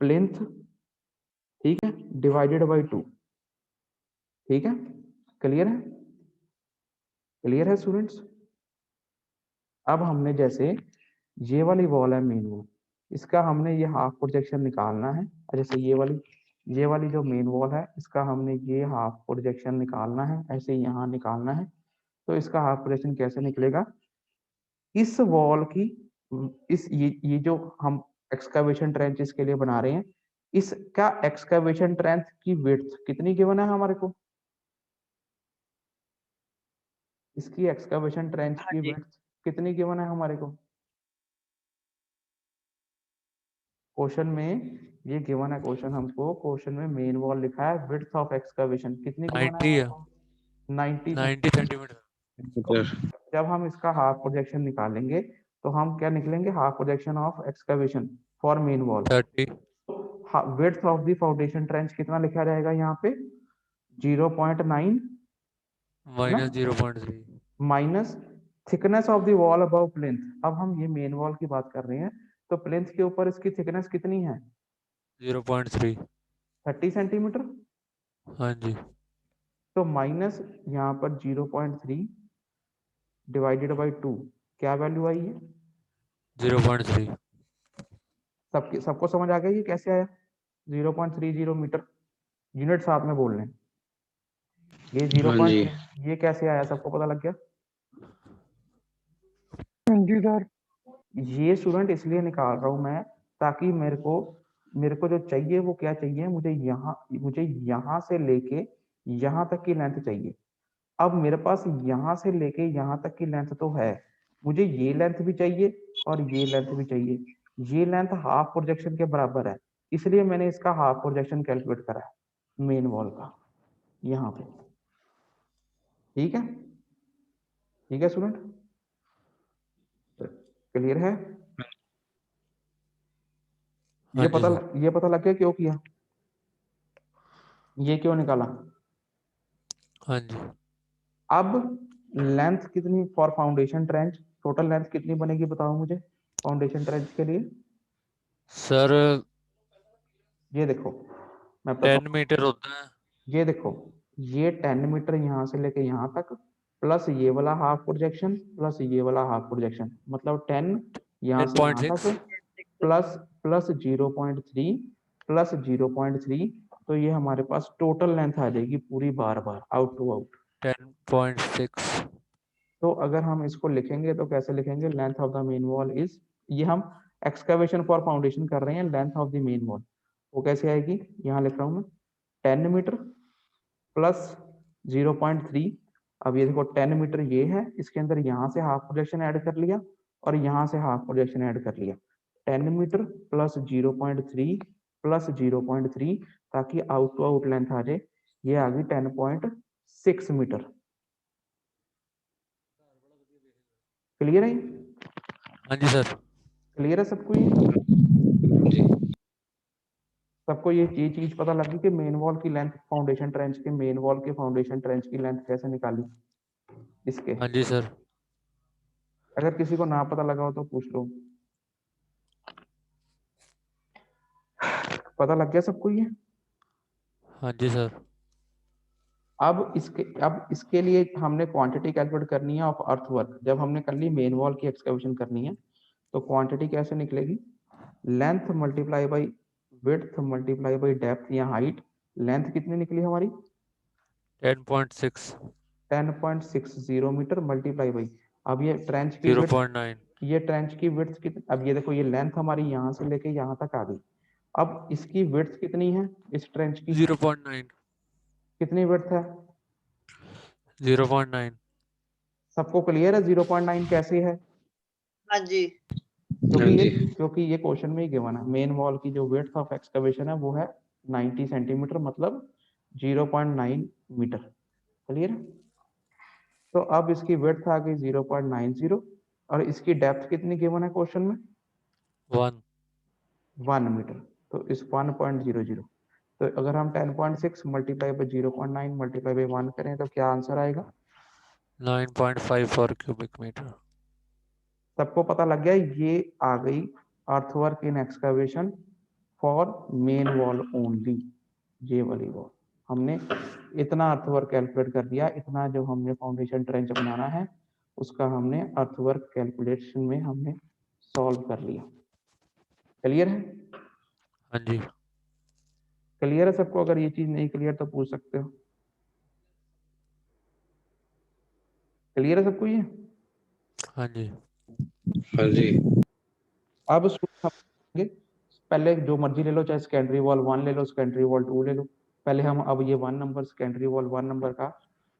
Plinth, ठीक है, divided by 2, ठीक है, क्लियर है, क्लियर है स्टूडेंट्स। अब हमने जैसे ये वाली वॉल है मेन वॉल, इसका हमने ये हाफ प्रोजेक्शन निकालना है। जैसे ये वाली जो मेन वॉल है इसका हमने ये हाफ प्रोजेक्शन निकालना है, ऐसे यहाँ निकालना है। तो इसका हाफ प्रोजेक्शन कैसे निकलेगा, इस वॉल की इस ये जो हम एक्सकवेशन ट्रेंच इसके लिए बना रहे हैं, इसका एक्सकवेशन ट्रेंच की विड्थ कितनी गिवन है हमारे को, इसकी एक्सकवेशन ट्रेंच की विड्थ कितनी गिवन है हमारे को। क्वेश्चन में ये गिवन है, क्वेश्चन हमको क्वेश्चन में मेन वॉल लिखा है, विड्थ ऑफ एक्सकवेशन कितनी गिवन है 90 हमारे है, को, 90 सेंटीमीटर। जब हम इसका हाफ प्रोजेक्शन निकालेंगे तो हम क्या निकलेंगे, half projection of excavation for main wall. 30 width of the foundation trench कितना लिखा जाएगा यहाँ पे, 0.9 ना, minus 0.3 minus thickness of the wall above plinth. अब हम ये मेन वॉल की बात कर रहे हैं, तो प्लिंथ के ऊपर इसकी थिकनेस कितनी है, 0.3। 30 सेंटीमीटर। हाँ जी, तो माइनस यहाँ पर 0.3 डिवाइडेड बाई 2, क्या वैल्यू आई है, 0.3। सबको समझ आ गया ये कैसे आया, 0.30 मीटर, यूनिट साथ में बोल रहे हैं, ये 0.3 ये कैसे आया, सबको पता लग गया। जी सर। ये स्टूडेंट इसलिए निकाल रहा हूं मैं, ताकि मेरे को जो चाहिए वो क्या चाहिए, मुझे यहाँ से लेके यहाँ तक की लेंथ चाहिए। अब मेरे पास यहाँ से लेके यहाँ तक की लेंथ तो है, मुझे ये लेंथ भी चाहिए और ये लेंथ भी चाहिए। ये लेंथ हाफ प्रोजेक्शन के बराबर है, इसलिए मैंने इसका हाफ प्रोजेक्शन कैलकुलेट करा है मेन वॉल का यहाँ पे, ठीक है, ठीक है स्टूडेंट, क्लियर है। हाँ जी सर। ये पता लग गया क्यों किया, ये क्यों निकाला। हाँ जी अब लेंथ कितनी for foundation trench, total length कितनी बनेगी बताओ मुझे फाउंडेशन ट्रेंच के लिए। सर, ये देखो मैं बताता 10 हूँ, मीटर होता है। ये देखो, ये 10 मीटर यहाँ से लेके यहाँ तक, प्लस ये वाला हाफ प्रोजेक्शन, प्लस ये वाला हाफ प्रोजेक्शन, मतलब 10 यहाँ से यहाँ 10.6। तक, प्लस प्लस 0.3 प्लस 0.3, तो ये हमारे पास टोटल लेंथ आ जाएगी पूरी बार बार आउट टू आउट। 10.6। तो अगर हम इसको लिखेंगे तो कैसे लिखेंगे, length of the main wall is, ये हम एक्सकवेशन फॉर फाउंडेशन कर रहे हैं, length of the main wall वो कैसे आएगी, यहाँ लिख रहा हूँ मैं 10 मीटर प्लस 0.3। अब ये देखो 10 मीटर ये है, इसके अंदर यहाँ से हाफ प्रोजेक्शन ऐड कर लिया और यहाँ से हाफ प्रोजेक्शन ऐड कर लिया, 10 मीटर प्लस 0.3 प्लस 0.3, ताकि आउट टू आउट लेंथ आ जाए, ये आ गई 10.6 मीटर। क्लियर है, हाँ जी सर। क्लियर है सबको ये, सबको ये चीज पता लगी कि मेन वॉल की लेंथ फाउंडेशन ट्रेंच के, मेन वॉल के फाउंडेशन ट्रेंच की लेंथ कैसे निकाली इसके। हाँ जी सर। अगर किसी को ना पता लगा हो तो पूछ लो, पता लग गया सबको ये। हाँ जी सर। अब इसके लिए हमने क्वांटिटी कैलकुलेट करनी है ऑफ अर्थवर्क। जब हमने कर ली मेन वॉल की एक्सकवेशन करनी है, तो क्वांटिटी कैसे निकलेगी, length multiply by width multiply by depth या हाइट। लेंथ कितनी निकली हमारी 10.6। 10.60 मीटर मल्टीप्लाई बाई, अब ये ट्रेंच की विड्थ, 0.9। ये ट्रेंच की विड्थ कितनी, अब ये देखो ये लेंथ हमारी यहाँ से लेके यहाँ तक आ गई। अब इसकी विड्थ कितनी है, इस ट्रेंच की 0.9। कितनी विड्थ है, 0.9। सबको क्लियर है 0.9 कैसे है। हाँ जी। क्योंकि ये क्वेश्चन में ही गिवन है, मेन वॉल की जो विड्थ ऑफ एक्सकवेशन है वो है 90 सेंटीमीटर, मतलब 0.9 मीटर। क्लियर है, तो अब इसकी विड्थ आ गई 0.90 और इसकी डेप्थ कितनी गिवन है क्वेश्चन में 1। 1 मीटर, तो इस 1.00, तो अगर हम 10.6 मल्टीप्लाई बाई 0.9 मल्टीप्लाई बाई 1 करें तो क्या आंसर आएगा, 9.54 क्यूबिक मीटर। सबको पता लग गया, ये आ गई earthwork in excavation for main wall only, ये वाली वॉल हमने इतना अर्थवर्क कैलकुलेट कर दिया, इतना जो हमने फाउंडेशन ट्रेंच बनाना है उसका हमने अर्थवर्क कैलकुलेशन में हमने सॉल्व कर लिया। क्लियर है? हाँ जी। क्लियर है सबको? अगर ये चीज नहीं क्लियर तो पूछ सकते हो। क्लियर है सबको ये? हाँ जी। हाँ जी। अब हम पहले जो मर्जी ले लो, चाहे सेकेंडरी वॉल 1 ले लो, सेकेंडरी वॉल 2 ले लो। पहले हम अब ये 1 नंबर सेकेंडरी वॉल 1 नंबर का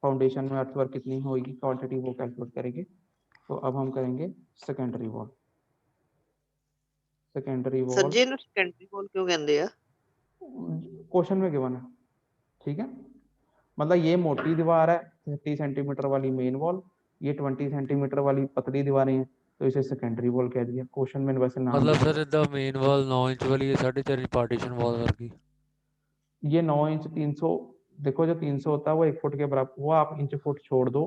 फाउंडेशन में अर्थवर्क कितनी होगी क्वांटिटी वो कैलकुलेट करेंगे। तो अब हम करेंगे secondary wall. Secondary sir wall जी ਇਹਨੂੰ ਸੈਕੰਡਰੀ ਵॉल क्यों ਕਹਿੰਦੇ ਆ? क्वेश्चन में गिवन है, ठीक है। मतलब ये मोटी दीवार है 30 सेंटीमीटर वाली मेन वॉल, ये 20 सेंटीमीटर वाली पतली दीवारें हैं, तो इसे सेकेंडरी वॉल कह दिया। क्वेश्चन में वैसे नाम मतलब दिया। सर इदा मेन वॉल 9 इंच वाली है, 3.5 इंच पार्टीशन वॉल वर्गी। ये 9 इंच 300, देखो जो 300 होता है वो 1 फुट के बराबर, वो आप इंच फुट छोड़ दो,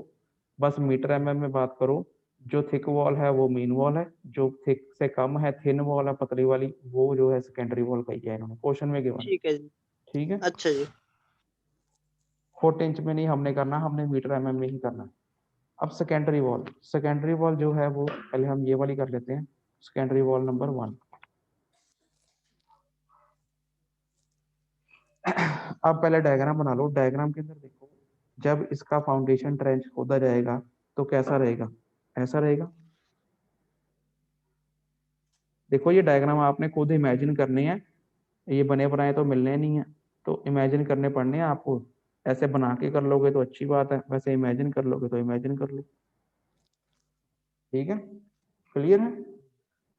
बस मीटर एमएम में बात करो। जो थिक वॉल है वो मेन वॉल है, जो थिक से कम है थिन वॉल है पतली वाली, वो जो है सेकेंडरी वॉल कही है इन्होंने क्वेश्चन में गिवन। ठीक है जी। ठीक है, अच्छा जी। फुट इंच में नहीं हमने करना, हमने मीटर एमएम में ही करना है। अब सेकेंडरी वॉल, सेकेंडरी वॉल जो है वो पहले हम ये वाली कर लेते हैं, सेकेंडरी वॉल नंबर 1। अब पहले डायग्राम बना लो। डायग्राम के अंदर देखो, जब इसका फाउंडेशन ट्रेंच खोदा जाएगा तो कैसा रहेगा, ऐसा रहेगा। देखो ये डायग्राम आपने खुद इमेजिन करने हैं, ये बने बनाए तो मिलने नहीं है, तो इमेजिन करने पड़ने हैं आपको। ऐसे बना के कर लोगे तो अच्छी बात है, वैसे इमेजिन कर लोगे तो इमेजिन कर लो। ठीक है, क्लियर है?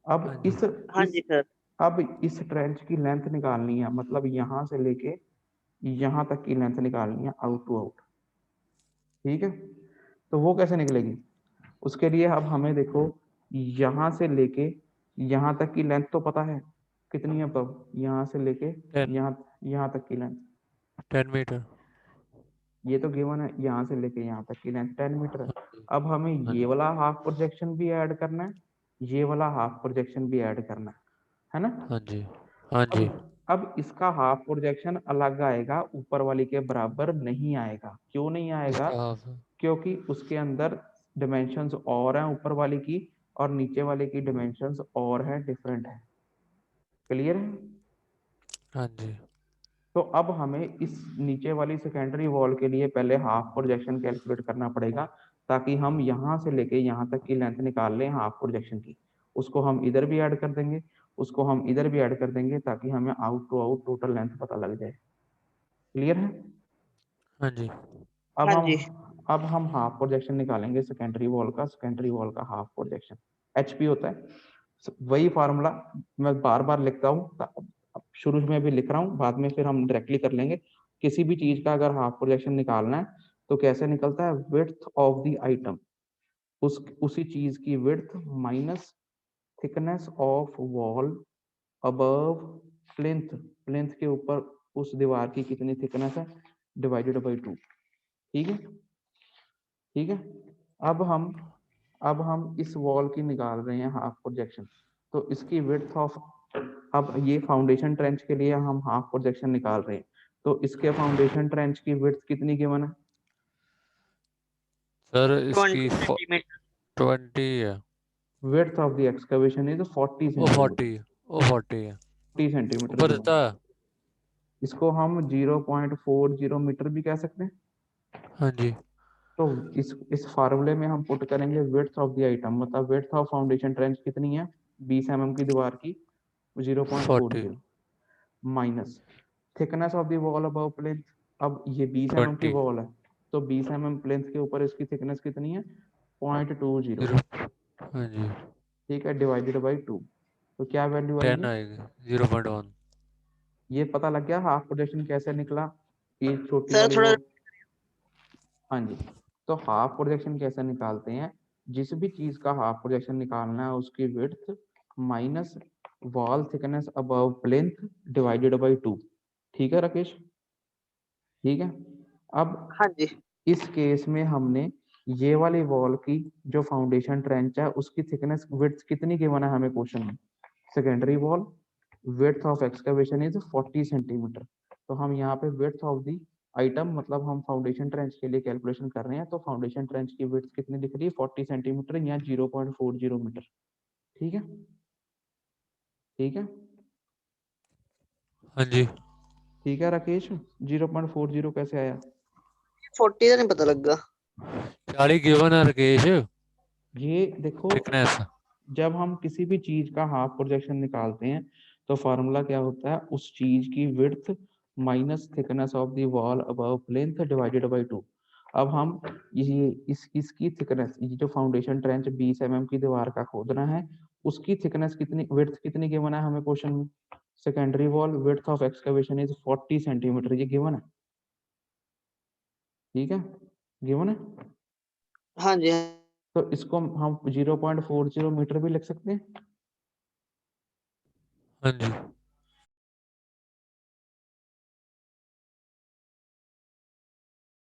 अब हाँ जी। हाँ जी सर। अब इस ट्रेंच की लेंथ निकालनी है, मतलब यहां से लेके यहां तक की लेंथ निकालनी है आउट टू आउट। ठीक है, तो वो कैसे निकलेगी? उसके लिए अब हमें देखो, यहां से लेके यहां तक की लेंथ तो पता है कितनी है, तब यहां से लेके 10 यहां तक की लेंथ 10 मीटर। ये तो गिवन है, यहाँ से लेके यहाँ तक की लेंथ 10 मीटर है। हाँ जी। अब हमें हाँ ये जी। वाला हाफ प्रोजेक्शन भी ऐड करना है, ये वाला हाफ प्रोजेक्शन भी ऐड करना है ना। हाँ जी। हाँ जी। अब इसका हाफ प्रोजेक्शन अलग आएगा, ऊपर वाली के बराबर नहीं आएगा। क्यों नहीं आएगा? इसका हाफ क्योंकि उसके अंदर डिमेंशंस और हैं ऊपर वाली की, और नीचे वाले की डिमेंशंस और है, डिफरेंट है। क्लियर है? हाँ जी। तो अब हमें इस नीचे वाली सेकेंडरी वॉल के लिए पहले हाफ प्रोजेक्शन कैलकुलेट करना पड़ेगा, ताकि हम यहाँ से लेके यहाँ तक की लेंथ निकाल लें हाफ प्रोजेक्शन की। उसको हम इधर भी ऐड कर देंगे, उसको हम इधर भी ऐड कर देंगे, ताकि हमें out to out total length पता लग जाए। क्लियर है? हाँ जी। अब हाँ हम जी। अब हम हाफ प्रोजेक्शन निकालेंगे सेकेंडरी वॉल का। सेकेंडरी वॉल का हाफ प्रोजेक्शन HP होता है। वही फार्मूला मैं बार बार लिखता हूँ, शुरू में भी लिख रहा हूँ, बाद में फिर हम डायरेक्टली कर लेंगे। किसी भी चीज का अगर हाफ प्रोजेक्शन निकालना है तो कैसे निकलता है? विड्थ ऑफ द आइटम, उसी चीज की width minus thickness of wall above plinth, plinth के ऊपर उस दीवार की कितनी थिकनेस है, डिवाइडेड बाई 2। ठीक है, ठीक है। अब हम इस वॉल की निकाल रहे हैं हाफ प्रोजेक्शन, तो इसकी विड्थ ऑफ, अब ये फाउंडेशन ट्रेंच के लिए हम हाफ प्रोजेक्शन निकाल रहे हैं, तो इसके फाउंडेशन ट्रेंच की विड्थ कितनी गिवन है? सर 20 इसकी सेंटीमीटर। 20 है। Width of the excavation is 40 वो 40 सेंटीमीटर। है। वो 40 है। 40 सेंटीमीटर ऊपर गिवन। देता है। इसको हम 0.40 मीटर भी कह सकते हैं। हाँ जी। तो इस फार्मूले में हम पुट करेंगे विड्थ ऑफ द आइटम, मतलब विड्थ ऑफ फाउंडेशन ट्रेंच कितनी है 20 mm की दीवार की, 40 0.40 minus thickness of the wall above plinth. अब ये 20 mm की 20 वॉल है, तो 20 mm प्लिंथ के ऊपर इसकी थिकनेस कितनी है? 0.20। 0। हाँ जी। ठीक है, डिवाइडेड बाई 2, तो क्या वैल्यू 10 आएगी? आएगी। 0.1। ये पता लग गया हाफ प्रोजेक्शन कैसे निकला, ये छोटी सर वाली थोड़ा। वॉल। हाँ जी, तो हाफ प्रोजेक्शन कैसे निकालते हैं? जिस भी चीज का हाफ प्रोजेक्शन निकालना है उसकी width minus wall thickness above plinth divided by 2। ठीक है राकेश? ठीक है। अब हाँ जी। इस केस में हमने ये वाली वॉल की जो फाउंडेशन ट्रेंच है उसकी थिकनेस विड्थ कितनी गिवन है हमें क्वेश्चन में? Secondary wall width of excavation is 40 centimetre. तो हम यहाँ पे विड्थ ऑफ दी आइटम मतलब हम फाउंडेशन ट्रेंच के लिए कैलकुलेशन कर रहे हैं, तो फाउंडेशन ट्रेंच की विड्थ कितनी दिख रही है 40 सेंटीमीटर, यहाँ 0.40 मीटर। ठीक है, ठीक है, हाँ जी। ठीक है राकेश, 0.40 कैसे आया? 40 का नहीं पता लगा। 40 गिवन है राकेश, ये देखो, थिकनेस। जब हम किसी भी चीज का हाफ प्रोजेक्शन निकालते हैं तो फॉर्मूला क्या होता है, उस चीज की width minus thickness of the wall above plinth divided by 2। अब हम ये इसकी थिकनेस, ये जो फाउंडेशन ट्रेंच 20 mm की दीवार का खोदना है, उसकी थिकनेस कितनी, विड्थ कितनी गिवन है हमें क्वेश्चन में? Secondary wall width of excavation is 40 centimetre, ये गिवन है। ठीक है, गिवन है। हाँ जी। तो इसको हम 0.40 मीटर भी लिख सकते हैं। हाँ जी।